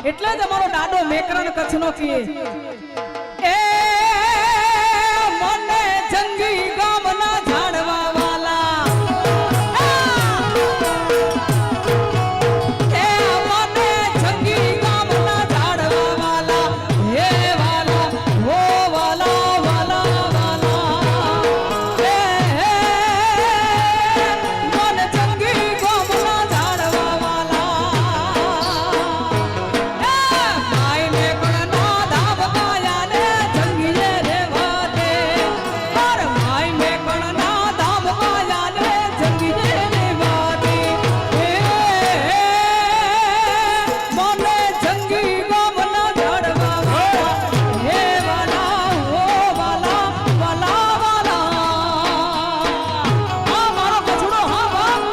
એટલે જ અમારો દાડો મેકરણ કચ્છનો કીએ એ મને જંગી ગામના ઝાડવા વાલા એ મને જંગી ગામના ઝાડવા વાલા હે વાલા હો વાલા વાલા વાલા એ મને જંગી ગામના ઝાડવા વાલા માય ને કણના ધાબ કાયા ને જંગીએ રેવા દે પર માય ને કણના ધાબ કાયા ને જંગીએ રેવા દે મને જંગી ગામના ઝાડવા વાલા હે વાલા હો વાલા વાલા વાલા આ મારો કછડો હા વાહ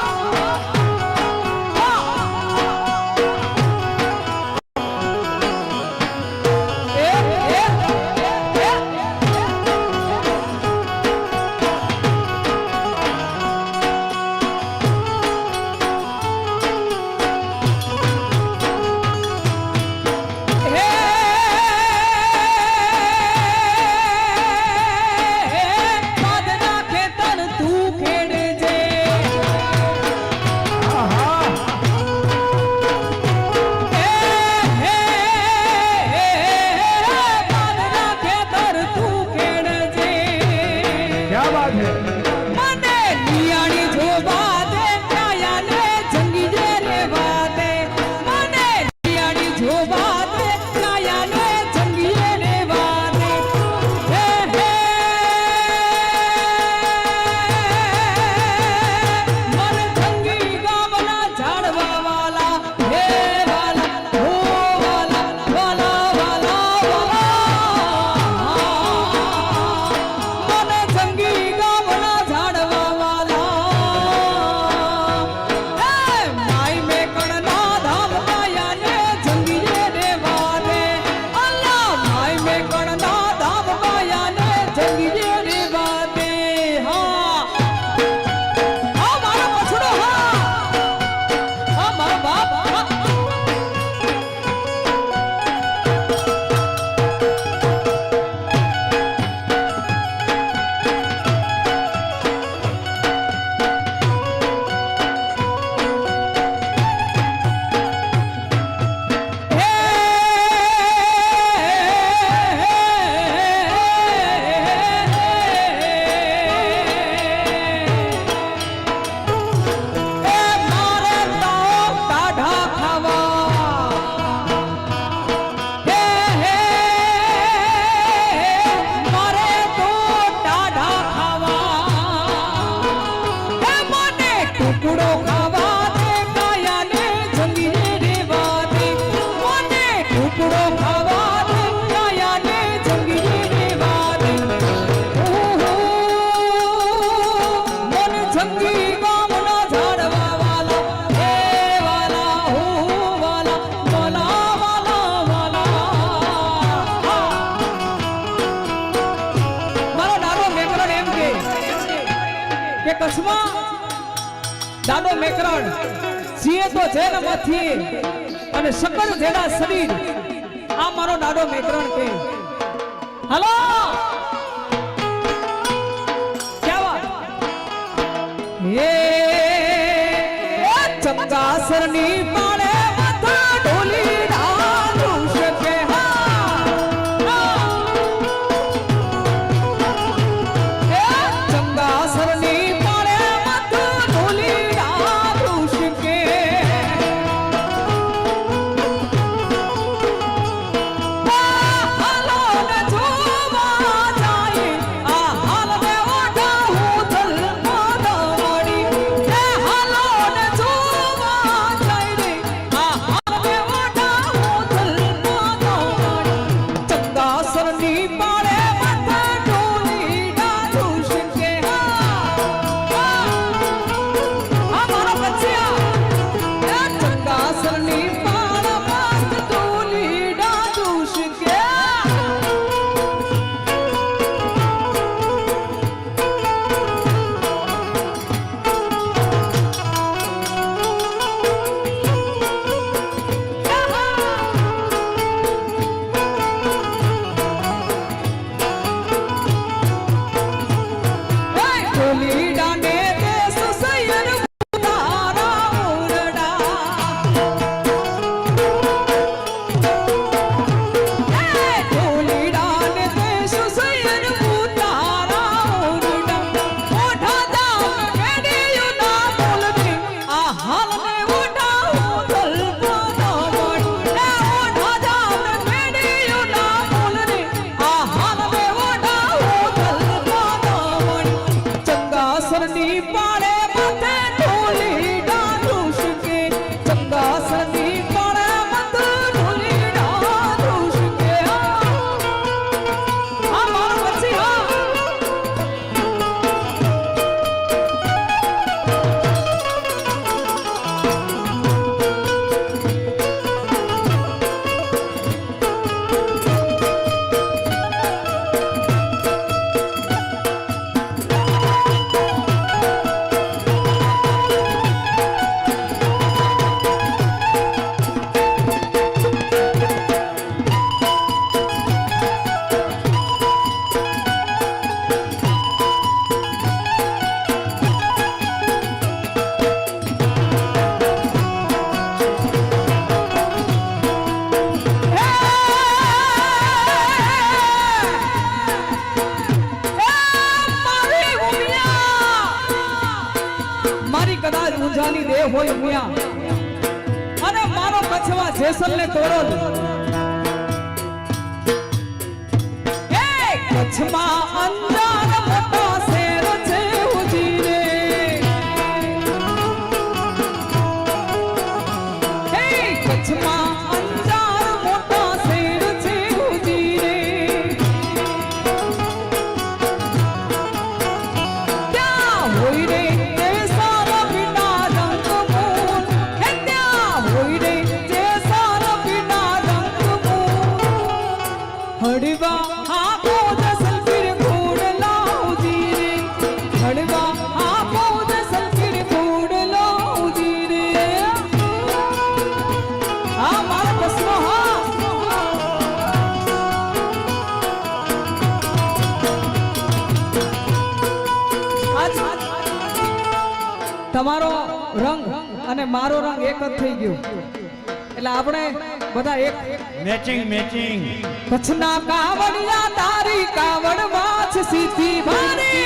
દાડો મેકરણ જીએ તો જેલ માંથી અને શકલ જેડા શરીર આ મારો દાડો મેકરણ કે હાલો ક્યાં વાત ચમકાસરની પાળે માથા ઢોલી રાધું શકે ચમકાસરની સુજાની દેહ હોય મિયા અને મારો કચ્છવા જેસલ ને તોડો એ કચ્છમાં અંજાર મોટા શેર છે ઉજી રે એ કચ્છમાં અંજાર મોટા શેર છે ઉજી રે ત્યાં હોય રે हड़वा आपो दसल फिर फूड लाऊजी रे हड़वा आपो दसल फिर फूड लाऊजी रे हाँ मारा बसनो हाँ आज તમારો રંગ અને મારો રંગ એક જ થઈ ગયો એટલે આપણે બધા એક મેચિંગ કચ્છના કાવડિયા તારી કાવડ વાછ સીધી ભારી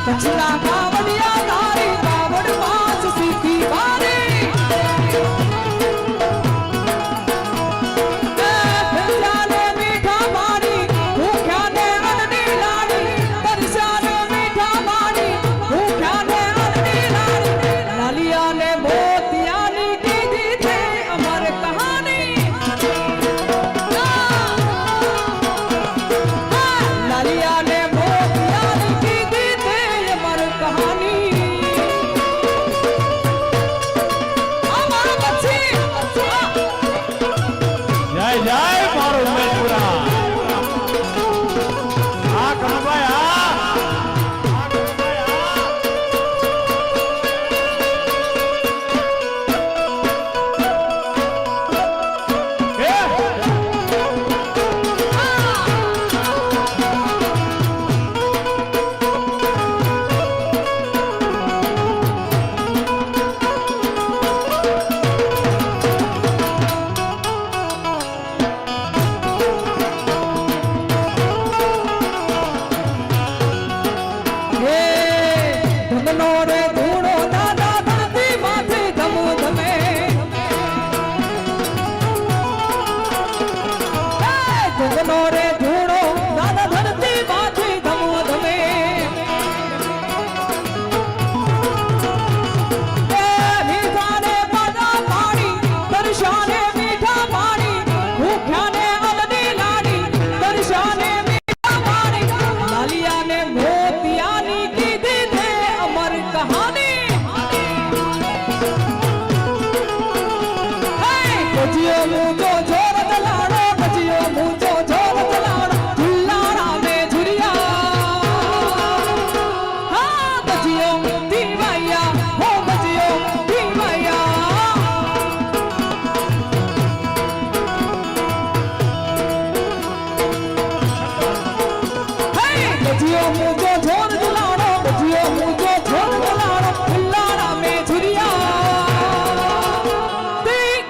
કચ્છના કાવડિયા તારી કાવડ વાછ સીધી ભારી ભેજાને મીઠા પાણી ભૂખ્યાને અન્નની લાડી પરસાને મીઠા પાણી ભૂખ્યાને અન્નની લાડી લાલિયાને મોતિયાની કીધી છે અમર કહાની લાલિયાને મોતિયાની કીધી છે અમર કહાની અમારા પછી જય જય મારો ઉમેદપુરા આ કનભાઈ ધમનો રે ધૂણો દાદા ધરતી માથે ધમો ધમે ધમનો રે ધૂણો દાદા ધરતી માથે ધમો ધમે મીઠાને બાદા પાણી દર્શાને મીઠા પાણી ભૂખ્યાને અન્નની લાડી દર્શાને મીઠા પાણી લાલિયાને મોતિયાની કીધી છે અમર કહાની કજિયો મૂજો જોર દલાડો કજિયો મૂજો જોર દલાડો ઝુલાડા મે ઝુરિયા હા કજિયો દીવાયા હો કજિયો દીવાયા કજિયો મૂજો જોર દલાડો કજિયો મૂજો જોર દલાડો ઝુલાડા મે ઝુરિયા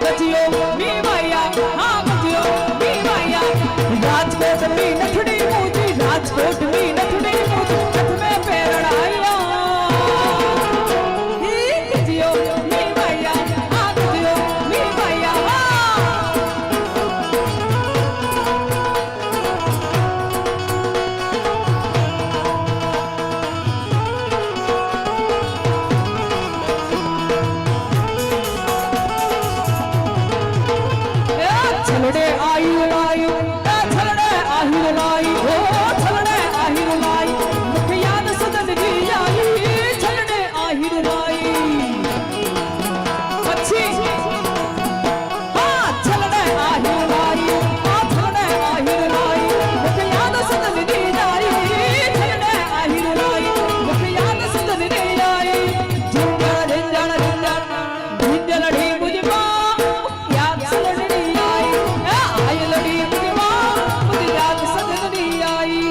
કજિયો મીવાયા હા કજિયો મીવાયા રાજકોટ મી નથડી મૂજી રાજકોટ મી નથડી મૂજી હાથ મે પહેરણાયા કજિયો મીવાયા હા કજિયો મીવાયા છલડે આયુ લાયુ છલડે આહિર લાઈ ઓ છલડે આહિર લાઈ મુખ યાદ સદન જી આઈ છલડે આહિર લાઈ પછી હા છલડે આહિર લાઈ આ છલડે આહિર લાઈ મુખ યાદ સદન જી આઈ છલડે આહિર લાઈ મુખ યાદ સદન જી આઈ ઝુંઝણ ઝંઝણ ઝંઝણ ઢીંડલડી મુજમાં યાદ સદન આઈ આય લડી મુજમાં મુજ યાદ સદન આઈ